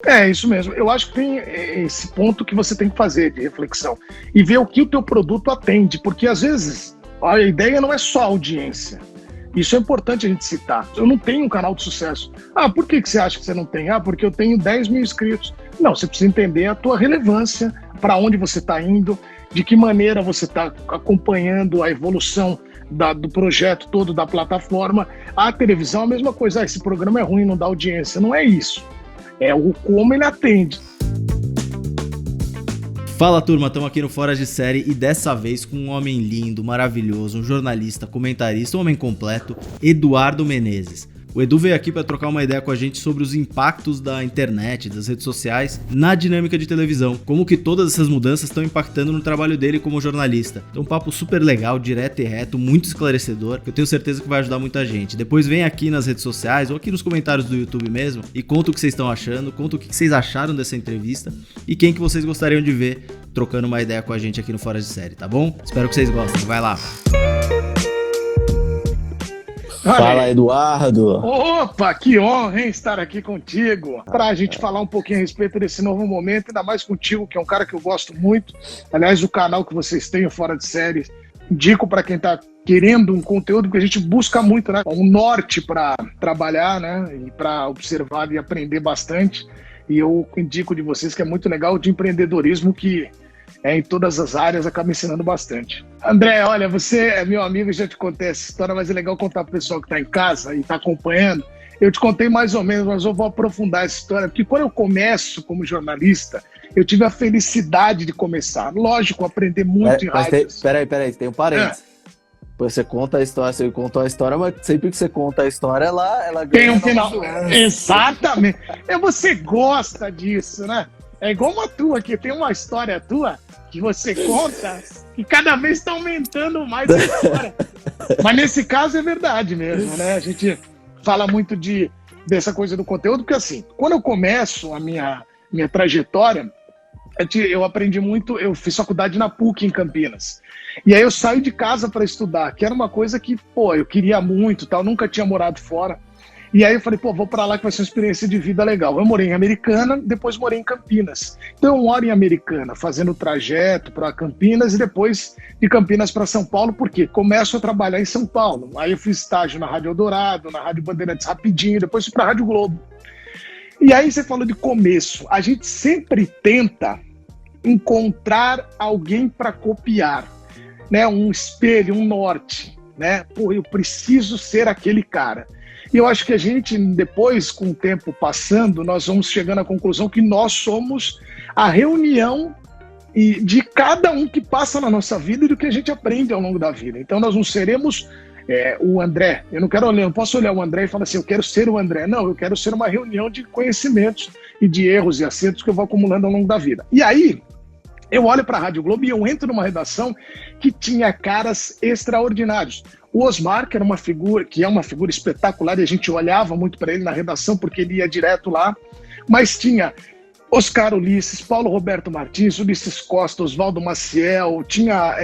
É isso mesmo. Eu acho que tem esse ponto que você tem que fazer de reflexão e ver o que o teu produto atende, porque às vezes a ideia não é só a audiência. Isso é importante a gente citar. Eu não tenho um canal de sucesso. Ah, por que você acha que você não tem? Ah, porque eu tenho 10 mil inscritos. Não, você precisa entender a tua relevância, para onde você está indo, de que maneira você está acompanhando a evolução do projeto todo, da plataforma. A televisão é a mesma coisa. Ah, esse programa é ruim, não dá audiência. Não é isso. É o como ele atende. Fala turma, estamos aqui no Fora de Série e dessa vez com um homem lindo, maravilhoso, um jornalista, comentarista, um homem completo, Eduardo Menezes. O Edu veio aqui para trocar uma ideia com a gente sobre os impactos da internet, das redes sociais, na dinâmica de televisão. Como que todas essas mudanças estão impactando no trabalho dele como jornalista. Então um papo super legal, direto e reto, muito esclarecedor, que eu tenho certeza que vai ajudar muita gente. Depois vem aqui nas redes sociais ou aqui nos comentários do YouTube mesmo e conta o que vocês estão achando, conta o que vocês acharam dessa entrevista e quem que vocês gostariam de ver trocando uma ideia com a gente aqui no Fora de Série, tá bom? Espero que vocês gostem, vai lá! Fala, Eduardo! Opa, que honra, hein, estar aqui contigo para a gente falar um pouquinho a respeito desse novo momento, ainda mais contigo, que é um cara que eu gosto muito. Aliás, o canal que vocês têm, o Fora de Série, indico para quem está querendo um conteúdo, porque a gente busca muito, né, um norte para trabalhar, né, e para observar e aprender bastante. E eu indico de vocês que é muito legal de empreendedorismo, que em todas as áreas acaba ensinando bastante. André, olha, você é meu amigo, já te contei essa história, mas é legal contar para o pessoal que está em casa e está acompanhando. Eu te contei mais ou menos, mas eu vou aprofundar essa história, porque quando eu começo como jornalista, eu tive a felicidade de começar. Lógico, aprender muito em rádios. Peraí, tem um parênteses. Você conta a história, você contou a história, mas sempre que você conta a história, ela ganha. Tem um final. Exatamente. Você gosta disso, né? É igual uma tua, que tem uma história tua que você conta e cada vez está aumentando mais a história. Mas nesse caso é verdade mesmo, né? A gente fala muito dessa coisa do conteúdo, porque assim, quando eu começo a minha trajetória, eu aprendi muito, eu fiz faculdade na PUC em Campinas. E aí eu saí de casa para estudar, que era uma coisa que, eu queria muito, tal, nunca tinha morado fora. E aí eu falei, vou para lá que vai ser uma experiência de vida legal. Eu morei em Americana, depois morei em Campinas. Então eu moro em Americana, fazendo o trajeto para Campinas e depois de Campinas para São Paulo, porque começo a trabalhar em São Paulo. Aí eu fiz estágio na Rádio Eldorado, na Rádio Bandeirantes rapidinho, depois fui para a Rádio Globo. E aí você falou de começo. A gente sempre tenta encontrar alguém para copiar, né? Um espelho, um norte, né? Eu preciso ser aquele cara. E eu acho que a gente, depois, com o tempo passando, nós vamos chegando à conclusão que nós somos a reunião de cada um que passa na nossa vida e do que a gente aprende ao longo da vida. Então nós não seremos o André. Eu não posso olhar o André e falar assim, eu quero ser o André. Não, eu quero ser uma reunião de conhecimentos e de erros e acertos que eu vou acumulando ao longo da vida. E aí, eu olho para a Rádio Globo e eu entro numa redação que tinha caras extraordinários. O Osmar, que é uma figura espetacular, e a gente olhava muito para ele na redação, porque ele ia direto lá, mas tinha Oscar Ulisses, Paulo Roberto Martins, Ulisses Costa, Oswaldo Maciel, tinha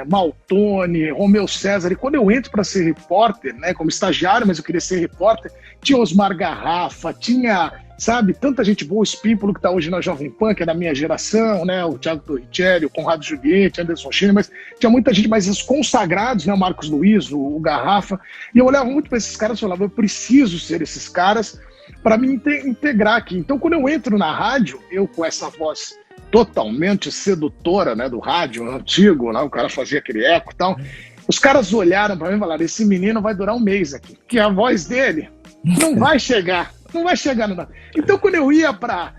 Maltoni, Romeu César, e quando eu entro para ser repórter, né, como estagiário, mas eu queria ser repórter, tinha Osmar Garrafa, tinha, tanta gente boa, o Espímpolo, que está hoje na Jovem Pan, que é da minha geração, né, o Thiago Torricelli, o Conrado Juliette, Anderson Schiller, mas tinha muita gente, mas os consagrados, né, o Marcos Luiz, o Garrafa, e eu olhava muito para esses caras e falava, eu preciso ser esses caras para me integrar aqui. Então, quando eu entro na rádio, eu com essa voz totalmente sedutora, né, do rádio antigo, né, o cara fazia aquele eco e tal, os caras olharam para mim e falaram, esse menino vai durar um mês aqui, porque a voz dele não vai chegar no nada. Então, quando eu ia para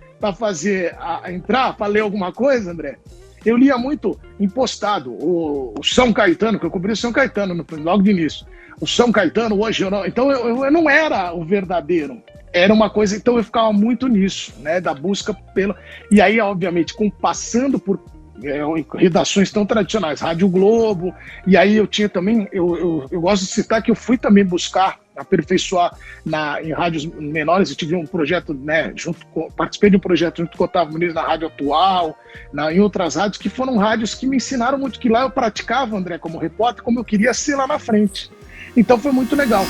entrar, para ler alguma coisa, André, eu lia muito impostado, o São Caetano, que eu cobri o São Caetano logo de início, o São Caetano, hoje eu não. Então, eu não era o verdadeiro. Era uma coisa, então eu ficava muito nisso, né, da busca pelo... E aí, obviamente, passando por redações tão tradicionais, Rádio Globo, e aí eu tinha também, eu gosto de citar que eu fui também buscar, aperfeiçoar em rádios menores, eu tive um projeto, né, participei de um projeto junto com o Otávio Muniz na Rádio Atual, em outras rádios, que foram rádios que me ensinaram muito, que lá eu praticava, André, como repórter, como eu queria ser lá na frente. Então foi muito legal.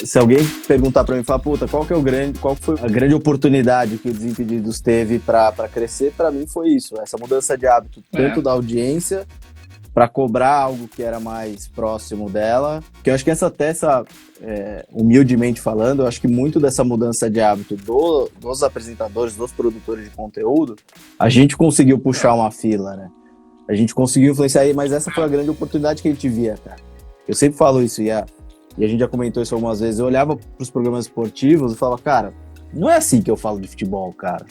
se alguém perguntar pra mim, falar, puta, qual foi a grande oportunidade que o Desimpedidos teve pra crescer, pra mim foi isso, essa mudança de hábito, tanto da audiência, pra cobrar algo que era mais próximo dela, que eu acho que humildemente falando, eu acho que muito dessa mudança de hábito dos apresentadores, dos produtores de conteúdo, a gente conseguiu puxar uma fila, né? A gente conseguiu influenciar aí, mas essa foi a grande oportunidade que a gente via, cara. Eu sempre falo isso, e a gente já comentou isso algumas vezes, eu olhava pros programas esportivos e falava, cara, não é assim que eu falo de futebol, cara.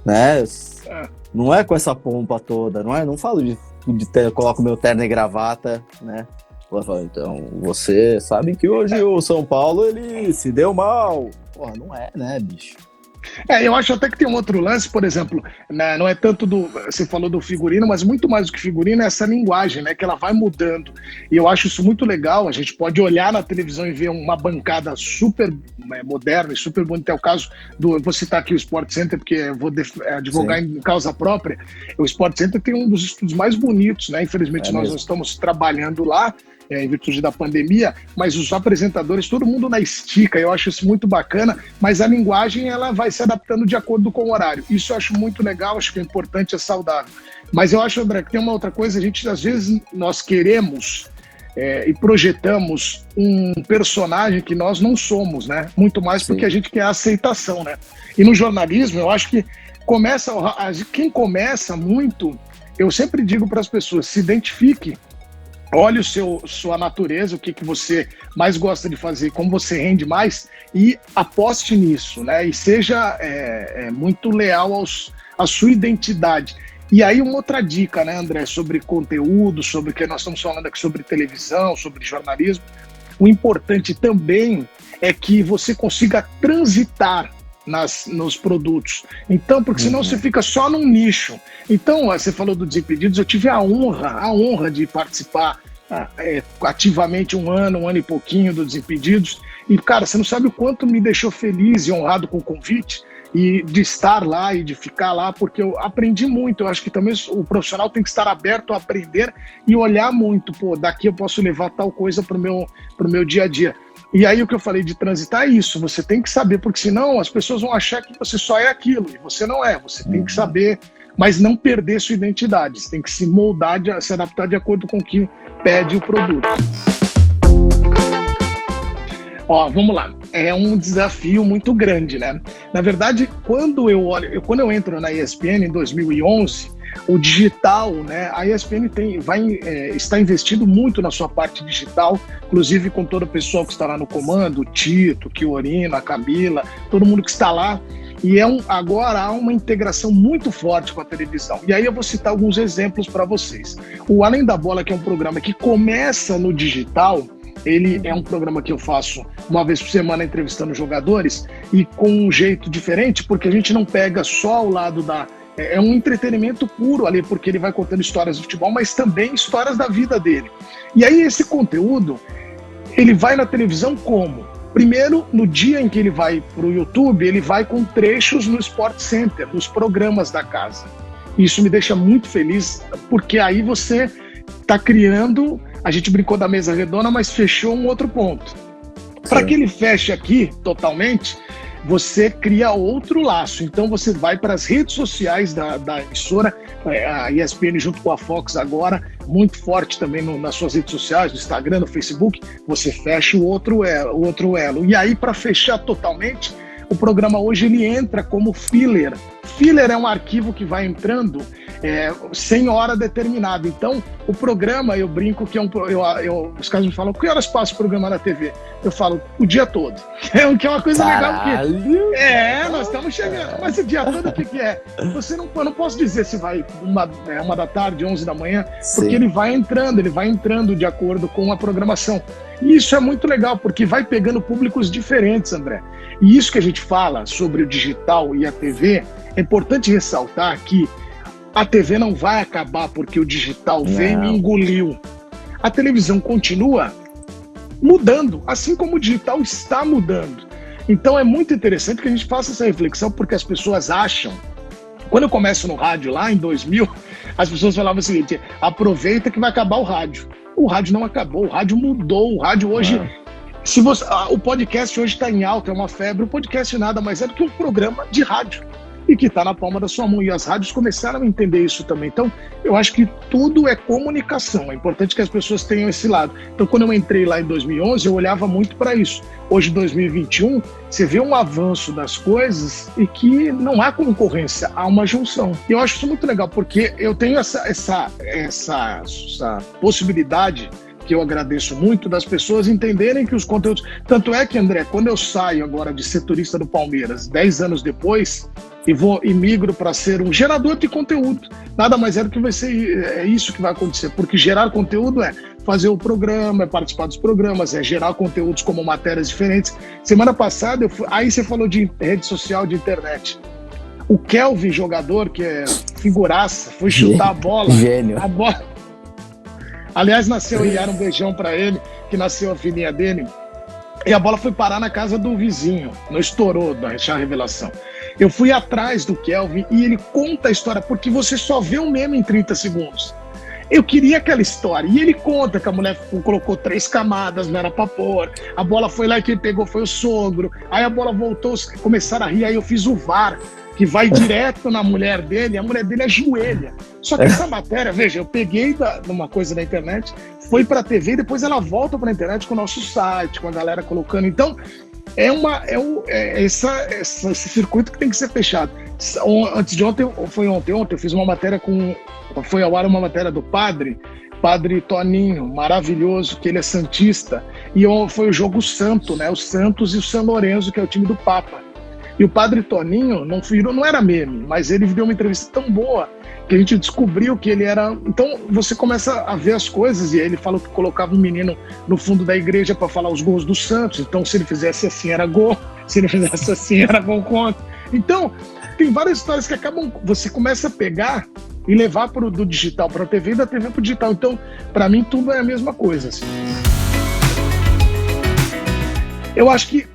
Né? Não é com essa pompa toda, não falo coloco meu terno e gravata, né? Eu falo, então, você sabe que hoje o São Paulo, ele se deu mal. Porra, não é, né, bicho? Eu acho até que tem um outro lance, por exemplo, né, não é tanto você falou do figurino, mas muito mais do que figurino é essa linguagem, né, que ela vai mudando. E eu acho isso muito legal, a gente pode olhar na televisão e ver uma bancada super moderna e super bonita. É o caso vou citar aqui o Sport Center, porque eu vou advogar em causa própria. O Sport Center tem um dos estúdios mais bonitos, né, infelizmente nós não estamos trabalhando lá, em virtude da pandemia, mas os apresentadores, todo mundo na estica, eu acho isso muito bacana, mas a linguagem ela vai se adaptando de acordo com o horário. Isso eu acho muito legal, acho que é importante, é saudável. Mas eu acho, André, que tem uma outra coisa, às vezes nós queremos e projetamos um personagem que nós não somos, né? Muito mais porque a gente quer a aceitação, né? E no jornalismo, eu acho que quem começa muito, eu sempre digo para as pessoas, se identifique, olhe sua natureza, o que você mais gosta de fazer, como você rende mais e aposte nisso, né? E seja muito leal à sua identidade. E aí uma outra dica, né, André, sobre conteúdo, sobre o que nós estamos falando aqui, sobre televisão, sobre jornalismo, o importante também é que você consiga transitar nos produtos. Então, porque senão você fica só num nicho. Então, você falou do Desimpedidos, eu tive a honra de participar ativamente um ano e pouquinho do Desimpedidos. E, cara, você não sabe o quanto me deixou feliz e honrado com o convite e de estar lá e de ficar lá, porque eu aprendi muito. Eu acho que também o profissional tem que estar aberto a aprender e olhar muito. Pô, daqui eu posso levar tal coisa pro meu dia a dia. E aí o que eu falei de transitar é isso, você tem que saber, porque senão as pessoas vão achar que você só é aquilo, e você não é, você tem que saber, mas não perder sua identidade, você tem que se moldar, se adaptar de acordo com o que pede o produto. Ó, vamos lá, é um desafio muito grande, né? Na verdade, quando eu entro na ESPN em 2011, o digital, né? A ESPN está investindo muito na sua parte digital, inclusive com todo o pessoal que está lá no comando, o Tito, Chiorino, a Camila, todo mundo que está lá. E agora há uma integração muito forte com a televisão. E aí eu vou citar alguns exemplos para vocês. O Além da Bola, que é um programa que começa no digital, ele é um programa que eu faço uma vez por semana entrevistando jogadores e com um jeito diferente, porque a gente não pega só o lado é um entretenimento puro ali, porque ele vai contando histórias do futebol, mas também histórias da vida dele. E aí esse conteúdo, ele vai na televisão como? Primeiro, no dia em que ele vai para o YouTube, ele vai com trechos no Sport Center, nos programas da casa. Isso me deixa muito feliz, porque aí você está criando, a gente brincou da mesa redonda, mas fechou um outro ponto. Para que ele feche aqui totalmente, você cria outro laço. Então você vai para as redes sociais da emissora, a ESPN junto com a Fox agora, muito forte também nas suas redes sociais, no Instagram, no Facebook, você fecha o outro elo. E aí, para fechar totalmente, o programa hoje ele entra como filler. Filler é um arquivo que vai entrando sem hora determinada. Então, o programa, eu brinco que os caras me falam, que horas passa o programa na TV? Eu falo, o dia todo. Que é uma coisa legal. Porque, nós estamos chegando. Mas o dia todo, o que é? Eu não posso dizer se vai uma da tarde, 11 da manhã, porque ele vai entrando de acordo com a programação. E isso é muito legal, porque vai pegando públicos diferentes, André. E isso que a gente fala sobre o digital e a TV, é importante ressaltar que a TV não vai acabar porque o digital veio e engoliu. A televisão continua mudando, assim como o digital está mudando. Então é muito interessante que a gente faça essa reflexão, porque as pessoas acham... Quando eu começo no rádio lá em 2000, as pessoas falavam o seguinte, aproveita que vai acabar o rádio. O rádio não acabou, o rádio mudou, o rádio hoje... Se você, o podcast hoje está em alta, é uma febre. O podcast nada mais é do que um programa de rádio e que está na palma da sua mão. E as rádios começaram a entender isso também. Então, eu acho que tudo é comunicação. É importante que as pessoas tenham esse lado. Então, quando eu entrei lá em 2011, eu olhava muito para isso. Hoje, em 2021, você vê um avanço das coisas e que não há concorrência, há uma junção. E eu acho isso muito legal, porque eu tenho essa possibilidade, que eu agradeço muito, das pessoas entenderem que os conteúdos... Tanto é que, André, quando eu saio agora de setorista do Palmeiras, 10 anos depois, e migro para ser um gerador de conteúdo, nada mais é do que vai ser isso que vai acontecer, porque gerar conteúdo é fazer o programa, é participar dos programas, é gerar conteúdos como matérias diferentes. Semana passada, aí você falou de rede social, de internet. O Kelvin, jogador, que é figuraça, foi chutar a bola. Gênio. A bola... Aliás, nasceu e era um beijão pra ele, que nasceu a filhinha dele. E a bola foi parar na casa do vizinho, não estourou da revelação. Eu fui atrás do Kelvin e ele conta a história, porque você só vê o meme em 30 segundos. Eu queria aquela história. E ele conta que a mulher colocou 3 camadas, não era pra pôr. A bola foi lá e quem pegou foi o sogro. Aí a bola voltou, começaram a rir, aí eu fiz o VAR, que vai direto na mulher dele, a mulher dele ajoelha. Só que essa matéria, veja, eu peguei numa coisa da internet, foi pra TV e depois ela volta pra internet com o nosso site, com a galera colocando. Então, esse circuito que tem que ser fechado. Antes de ontem, ontem eu fiz uma matéria foi ao ar uma matéria do Padre Toninho, maravilhoso, que ele é santista, e foi o jogo santo, né? O Santos e o São Lourenço, que é o time do Papa. E o Padre Toninho não era meme, mas ele deu uma entrevista tão boa que a gente descobriu que ele era... Então você começa a ver as coisas, e aí ele falou que colocava um menino no fundo da igreja para falar os gols do Santos. Então se ele fizesse assim era gol, se ele fizesse assim era gol contra. Então tem várias histórias que acabam... Você começa a pegar e levar do digital para a TV e da TV para o digital. Então, para mim, tudo é a mesma coisa. Assim. Eu acho que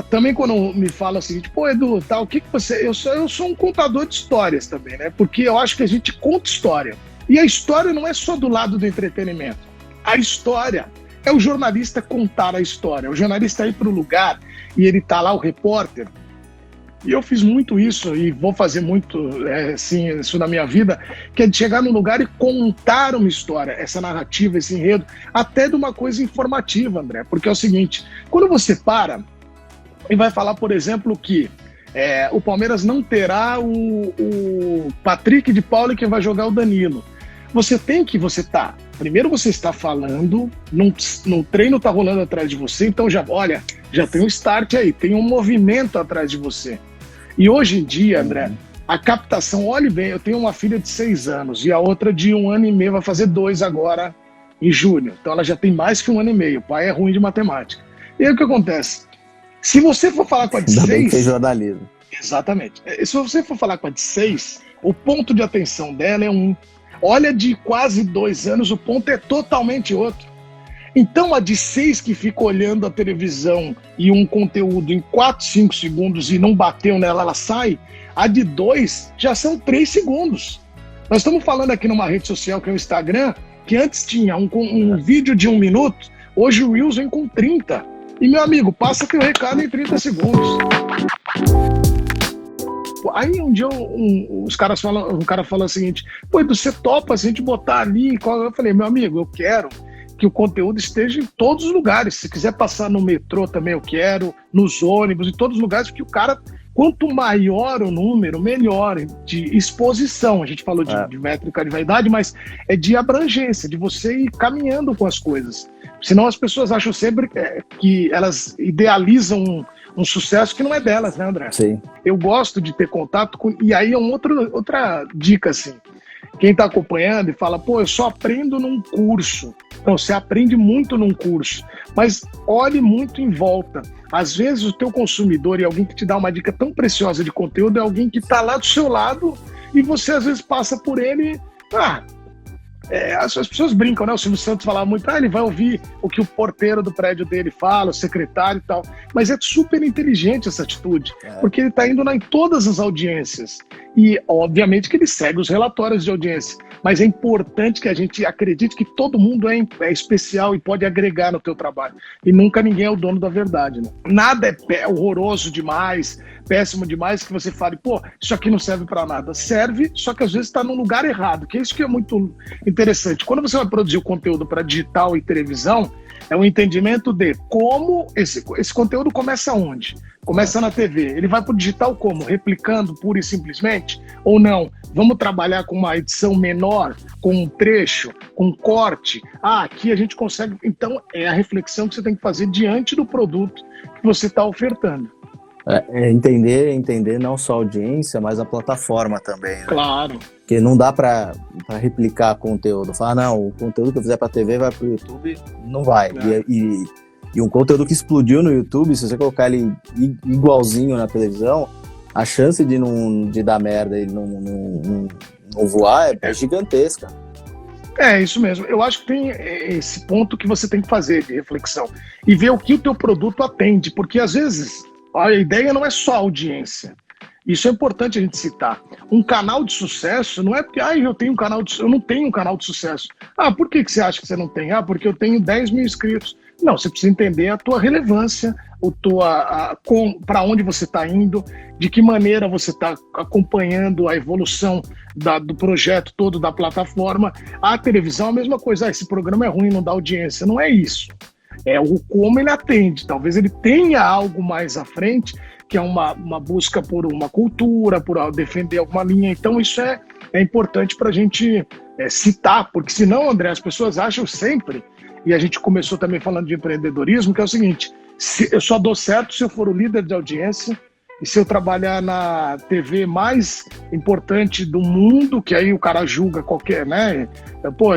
também quando me fala o seguinte, pô, Edu, tá, o que você... Eu sou um contador de histórias também, né? Porque eu acho que a gente conta história. E a história não é só do lado do entretenimento. A história é o jornalista contar a história. O jornalista ir para o lugar e ele tá lá, o repórter. E eu fiz muito isso e vou fazer muito assim, isso na minha vida, que é de chegar num lugar e contar uma história, essa narrativa, esse enredo, até de uma coisa informativa, André. Porque é o seguinte, quando você para e vai falar, por exemplo, que o Palmeiras não terá o Patrick de Paula que vai jogar o Danilo. Primeiro você está falando, no treino está rolando atrás de você, então já tem um start aí, tem um movimento atrás de você. E hoje em dia, André, a captação, olhe bem, eu tenho uma filha de 6 anos e a outra de 1 ano e meio, vai fazer 2 agora em julho. Então ela já tem mais que 1 ano e meio, o pai é ruim de matemática. E aí o que acontece? Se você for falar com a de 6... Ainda bem que fez jornalismo. Exatamente. Se você for falar com a de 6, o ponto de atenção dela é 1. Olha, de quase 2 anos, o ponto é totalmente outro. Então, a de 6 que fica olhando a televisão e um conteúdo em 4, 5 segundos e não bateu nela, ela sai. A de 2 já são 3 segundos. Nós estamos falando aqui numa rede social que é o Instagram, que antes tinha um vídeo de 1 minuto, hoje o Reels vem com 30. E, meu amigo, passa teu recado em 30 segundos. Aí um dia um cara fala o seguinte, pô, Edu, você topa a gente botar ali? Eu falei, meu amigo, eu quero que o conteúdo esteja em todos os lugares. Se quiser passar no metrô também eu quero, nos ônibus, em todos os lugares, porque o cara, quanto maior o número, melhor de exposição. A gente falou de métrica de vaidade, mas é de abrangência, de você ir caminhando com as coisas. Senão as pessoas acham sempre que elas idealizam um sucesso que não é delas, né, André? Sim. Eu gosto de ter contato com... E aí é outra dica, assim. Quem está acompanhando e fala, pô, eu só aprendo num curso. Não, você aprende muito num curso, mas olhe muito em volta. Às vezes o teu consumidor e alguém que te dá uma dica tão preciosa de conteúdo é alguém que está lá do seu lado e você às vezes passa por ele... as pessoas brincam, né? O Silvio Santos falava muito, ele vai ouvir o que o porteiro do prédio dele fala, o secretário e tal. Mas é super inteligente essa atitude, porque ele está indo em todas as audiências. E, obviamente, que ele segue os relatórios de audiência. Mas é importante que a gente acredite que todo mundo é especial e pode agregar no teu trabalho. E nunca ninguém é o dono da verdade, né? Nada é horroroso demais, péssimo demais, que você fale, pô, isso aqui não serve para nada. Serve, só que às vezes está no lugar errado, que é isso que é muito interessante. Quando você vai produzir o conteúdo para digital e televisão, é um entendimento de como esse conteúdo começa onde? Começa na TV. Ele vai para o digital como? Replicando pura e simplesmente? Ou não? Vamos trabalhar com uma edição menor, com um trecho, com um corte? Aqui a gente consegue... Então, é a reflexão que você tem que fazer diante do produto que você está ofertando. Entender não só a audiência, mas a plataforma também, né? Claro. Porque não dá para replicar conteúdo. Falar, não, o conteúdo que eu fizer para TV vai para o YouTube, não vai. E um conteúdo que explodiu no YouTube, se você colocar ele igualzinho na televisão, a chance de dar merda e não voar é gigantesca. É isso mesmo. Eu acho que tem esse ponto que você tem que fazer de reflexão e ver o que o teu produto atende, porque às vezes a ideia não é só a audiência. Isso é importante a gente citar. Um canal de sucesso não é porque eu não tenho um canal de sucesso. Por que você acha que você não tem? Porque eu tenho 10 mil inscritos. Não, você precisa entender a tua relevância, para onde você está indo, de que maneira você está acompanhando a evolução do projeto todo, da plataforma. A televisão é a mesma coisa. Esse programa é ruim, não dá audiência. Não é isso. É o como ele atende. Talvez ele tenha algo mais à frente, que é uma busca por uma cultura, por defender alguma linha. Então isso é importante para a gente citar, porque senão, André, as pessoas acham sempre, e a gente começou também falando de empreendedorismo, que é o seguinte, eu só dou certo se eu for o líder de audiência e se eu trabalhar na TV mais importante do mundo, que aí o cara julga qualquer, né?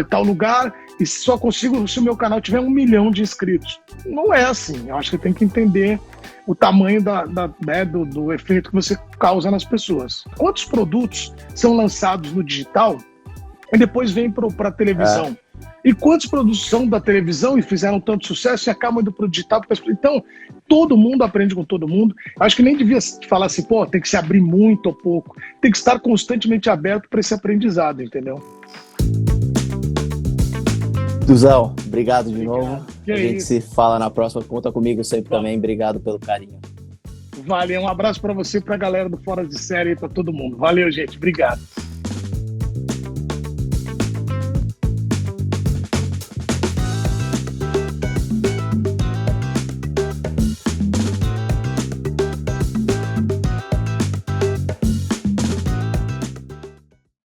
Tal lugar, e só consigo se o meu canal tiver 1 milhão de inscritos. Não é assim. Eu acho que tem que entender o tamanho do efeito que você causa nas pessoas. Quantos produtos são lançados no digital e depois vêm para a televisão? E quantos produtos são da televisão e fizeram tanto sucesso e acabam indo para o digital? Então, todo mundo aprende com todo mundo. Acho que nem devia falar assim, tem que se abrir muito ou pouco. Tem que estar constantemente aberto para esse aprendizado, entendeu? Duzão, obrigado de novo. A gente se fala na próxima. Conta comigo sempre também. Obrigado pelo carinho. Valeu, um abraço para você e para a galera do Fora de Série e para todo mundo. Valeu, gente. Obrigado.